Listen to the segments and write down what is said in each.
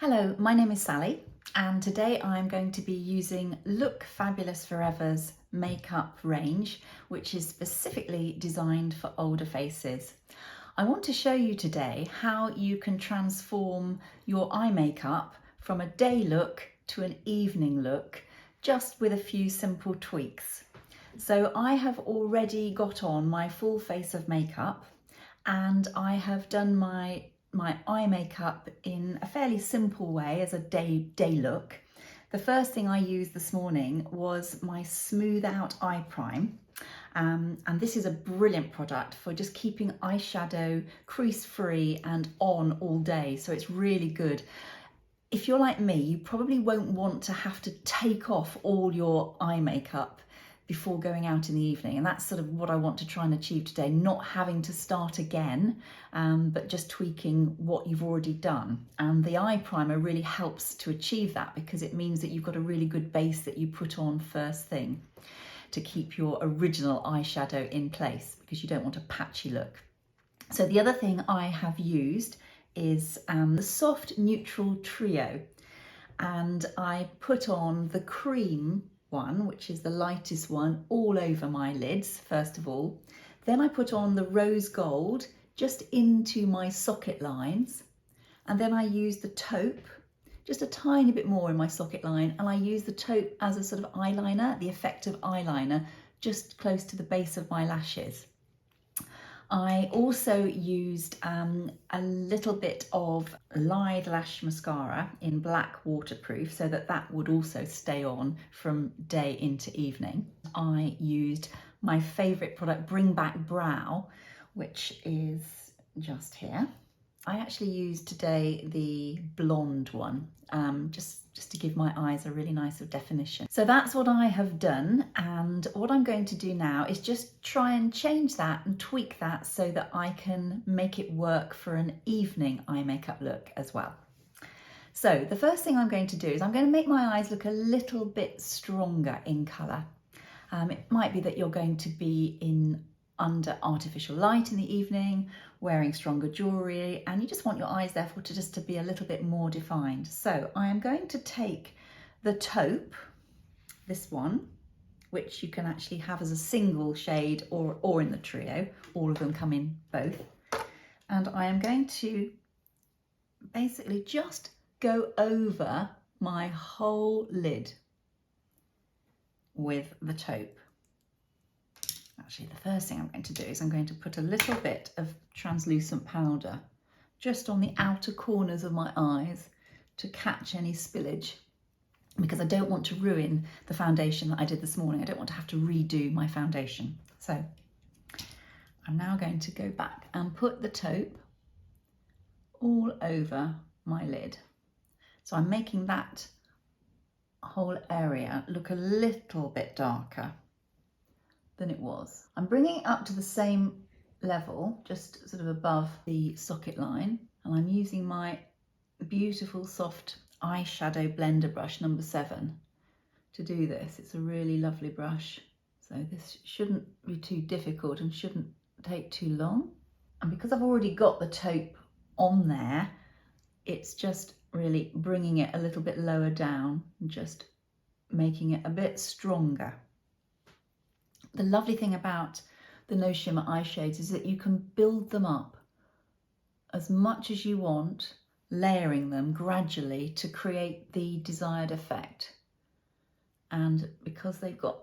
Hello, my name is Sally and today I'm going to be using Look Fabulous Forever's makeup range, which is specifically designed for older faces. I want to show you today how you can transform your eye makeup from a day look to an evening look just with a few simple tweaks. So I have already got on my full face of makeup and I have done my eye makeup in a fairly simple way as a day look. The first thing I used this morning was my Smooth Out Eye Prime. And this is a brilliant product for just keeping eyeshadow crease free and on all day. So it's really good. If you're like me, you probably won't want to have to take off all your eye makeup before going out in the evening, and that's sort of what I want to try and achieve today, not having to start again, but just tweaking what you've already done. And the eye primer really helps to achieve that because it means that you've got a really good base that you put on first thing to keep your original eyeshadow in place because you don't want a patchy look. So the other thing I have used is the Soft Neutral Trio, and I put on the cream one, which is the lightest one, all over my lids first of all. Then I put on the rose gold just into my socket lines, and then I used the taupe just a tiny bit more in my socket line, and I use the taupe as a sort of eyeliner, the effect of eyeliner, just close to the base of my lashes. I also used a little bit of Lithe Lash Mascara in black waterproof so that would also stay on from day into evening. I used my favourite product, Bring Back Brow, which is just here. I actually used today the blonde one, just to give my eyes a really nice definition. So that's what I have done, and what I'm going to do now is just try and change that and tweak that so that I can make it work for an evening eye makeup look as well. So the first thing I'm going to do is I'm going to make my eyes look a little bit stronger in colour. It might be that you're going to be under artificial light in the evening, wearing stronger jewellery, and you just want your eyes therefore to be a little bit more defined. So I am going to take the taupe, this one, which you can actually have as a single shade or in the trio, all of them come in both, and I am going to basically just go over my whole lid with the taupe. Actually, the first thing I'm going to do is I'm going to put a little bit of translucent powder just on the outer corners of my eyes to catch any spillage, because I don't want to ruin the foundation that I did this morning. I don't want to have to redo my foundation. So I'm now going to go back and put the taupe all over my lid. So I'm making that whole area look a little bit darker than it was. I'm bringing it up to the same level, just sort of above the socket line, and I'm using my beautiful soft eyeshadow blender brush number 7 to do this. It's a really lovely brush, so this shouldn't be too difficult and shouldn't take too long. And because I've already got the taupe on there, it's just really bringing it a little bit lower down and just making it a bit stronger. The lovely thing about the No Shimmer eye shades is that you can build them up as much as you want, layering them gradually to create the desired effect. And because they've got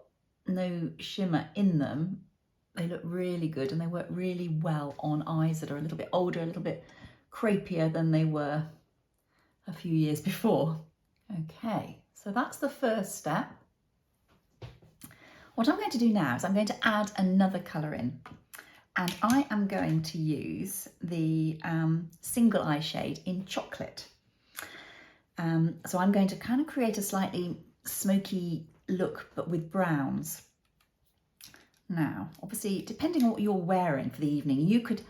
no shimmer in them, they look really good and they work really well on eyes that are a little bit older, a little bit crepier than they were a few years before. Okay, so that's the first step. What I'm going to do now is I'm going to add another colour in, and I am going to use the single eye shade in Chocolate. So I'm going to kind of create a slightly smoky look but with browns. Now, obviously, depending on what you're wearing for the evening, you could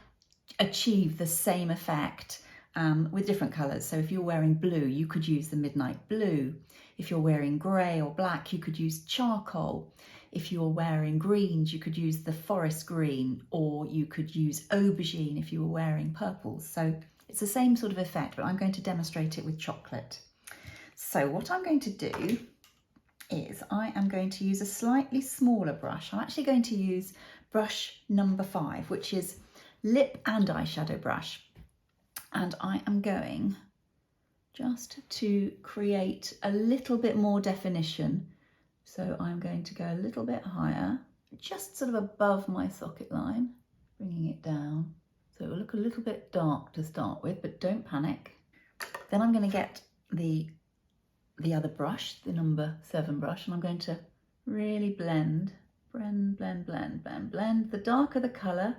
achieve the same effect with different colours. So if you're wearing blue, you could use the Midnight Blue. If you're wearing grey or black, you could use Charcoal. If you're wearing greens, you could use the Forest Green, or you could use Aubergine if you were wearing purples. So It's the same sort of effect, but I'm going to demonstrate it with chocolate. So what I'm going to do is I am going to use a slightly smaller brush. I'm actually going to use brush number 5, which is lip and eyeshadow brush. And I am going just to create a little bit more definition. So I'm going to go a little bit higher, just sort of above my socket line, bringing it down. So it will look a little bit dark to start with, but don't panic. Then I'm going to get the other brush, the number 7 brush, and I'm going to really blend. The darker the colour,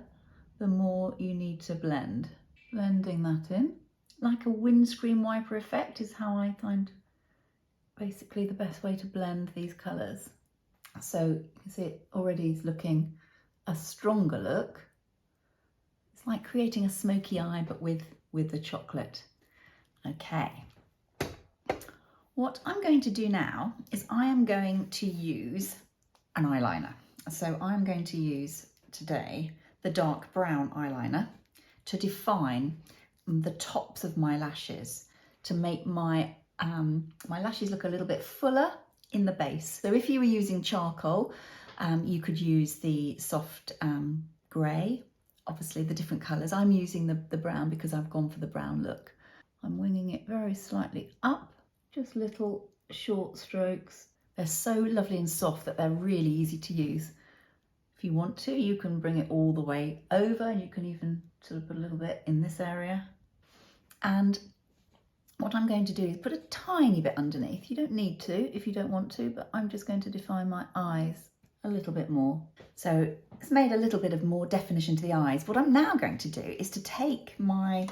the more you need to blend. Blending that in. Like a windscreen wiper effect is how I find basically the best way to blend these colours. So you can see it already is looking a stronger look. It's like creating a smoky eye, but with the chocolate. Okay. What I'm going to do now is I am going to use an eyeliner. So I'm going to use today the dark brown eyeliner to define the tops of my lashes, to make my lashes look a little bit fuller in the base. So if you were using charcoal, you could use the soft grey, obviously the different colours. I'm using the brown because I've gone for the brown look. I'm winging it very slightly up, just little short strokes. They're so lovely and soft that they're really easy to use. If you want to, you can bring it all the way over, and you can even sort of put a little bit in this area. And what I'm going to do is put a tiny bit underneath. You don't need to if you don't want to, but I'm just going to define my eyes a little bit more. So it's made a little bit of more definition to the eyes. What I'm now going to do is to take my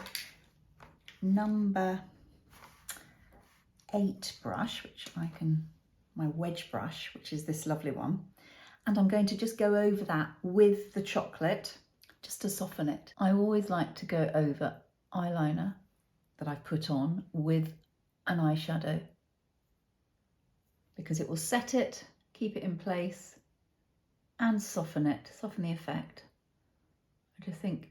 number 8 brush, my wedge brush, which is this lovely one, and I'm going to just go over that with the chocolate just to soften it. I always like to go over eyeliner that I've put on with an eyeshadow because it will set it, keep it in place, and soften the effect. I just think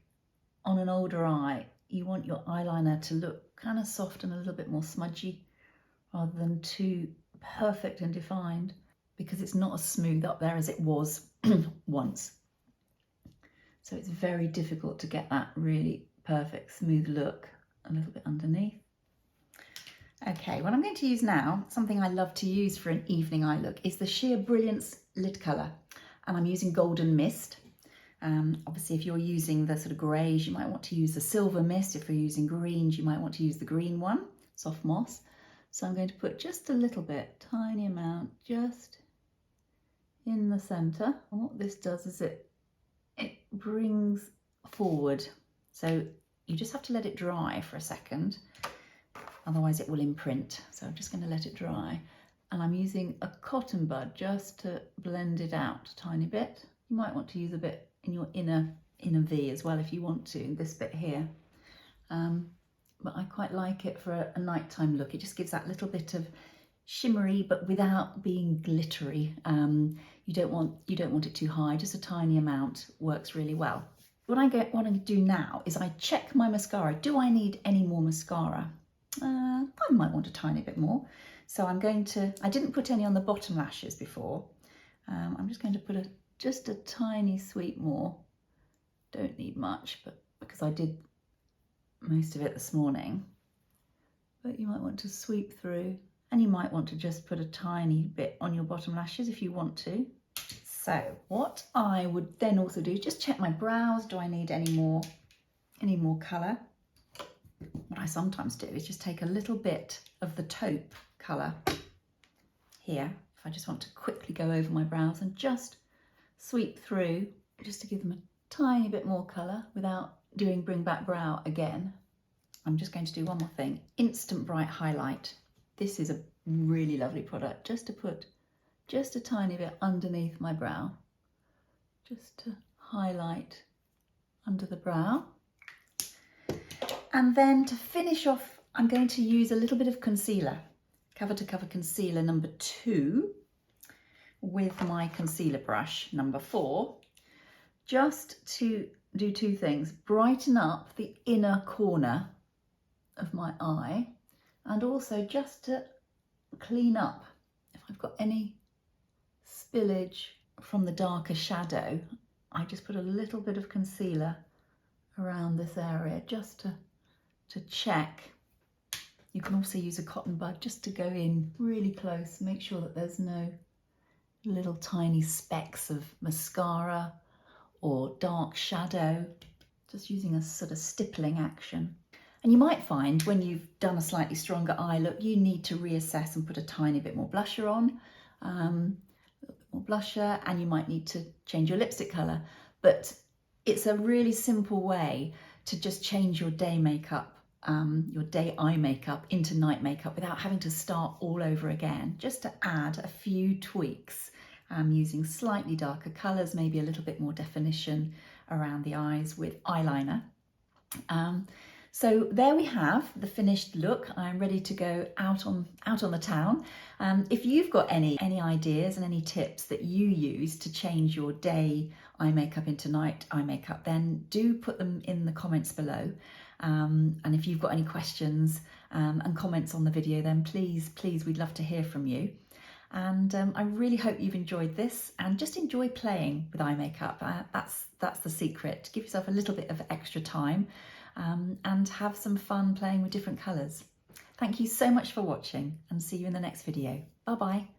on an older eye, you want your eyeliner to look kind of soft and a little bit more smudgy rather than too perfect and defined, because it's not as smooth up there as it was once. So it's very difficult to get that really perfect smooth look a little bit underneath. Okay, what I'm going to use now, something I love to use for an evening eye look, is the sheer Brilliance lid colour, and I'm using Golden Mist. Obviously if you're using the sort of greys, you might want to use the silver mist. If you're using greens, you might want to use the green one, Soft Moss. So I'm going to put just a little bit, tiny amount, just in the centre. And what this does is it brings forward. So you just have to let it dry for a second, otherwise it will imprint. So I'm just going to let it dry. And I'm using a cotton bud just to blend it out a tiny bit. You might want to use a bit in your inner V as well if you want to, in this bit here. But I quite like it for a nighttime look. It just gives that little bit of shimmery, but without being glittery. You don't want it too high. Just a tiny amount works really well. What I do now is I check my mascara. Do I need any more mascara? I might want a tiny bit more. So I didn't put any on the bottom lashes before. I'm just going to put just a tiny sweep more. Don't need much, but because I did most of it this morning. But you might want to sweep through, and you might want to just put a tiny bit on your bottom lashes if you want to. So what I would then also do is just check my brows. Do I need any more colour? What I sometimes do is just take a little bit of the taupe colour here, if I just want to quickly go over my brows, and just sweep through just to give them a tiny bit more colour without doing bring back brow again. I'm just going to do one more thing, Instant Bright Highlight. This is a really lovely product, just to put just a tiny bit underneath my brow, just to highlight under the brow. And then to finish off, I'm going to use a little bit of concealer, Cover to Cover concealer number 2, with my concealer brush number 4, just to do 2 things. Brighten up the inner corner of my eye, and also just to clean up if I've got any spillage from the darker shadow. I just put a little bit of concealer around this area just to check. You can also use a cotton bud just to go in really close, make sure that there's no little tiny specks of mascara or dark shadow, just using a sort of stippling action. And you might find when you've done a slightly stronger eye look, you need to reassess and put a tiny bit more blusher on, and you might need to change your lipstick colour. But it's a really simple way to just change your day makeup, your day eye makeup into night makeup without having to start all over again, just to add a few tweaks, using slightly darker colours, maybe a little bit more definition around the eyes with eyeliner. So there we have the finished look. I'm ready to go out on the town. If you've got any ideas and any tips that you use to change your day eye makeup into night eye makeup, then do put them in the comments below. And if you've got any questions and comments on the video, then please, we'd love to hear from you. And I really hope you've enjoyed this, and just enjoy playing with eye makeup. That's the secret. Give yourself a little bit of extra time and have some fun playing with different colours. Thank you so much for watching, and see you in the next video. Bye bye.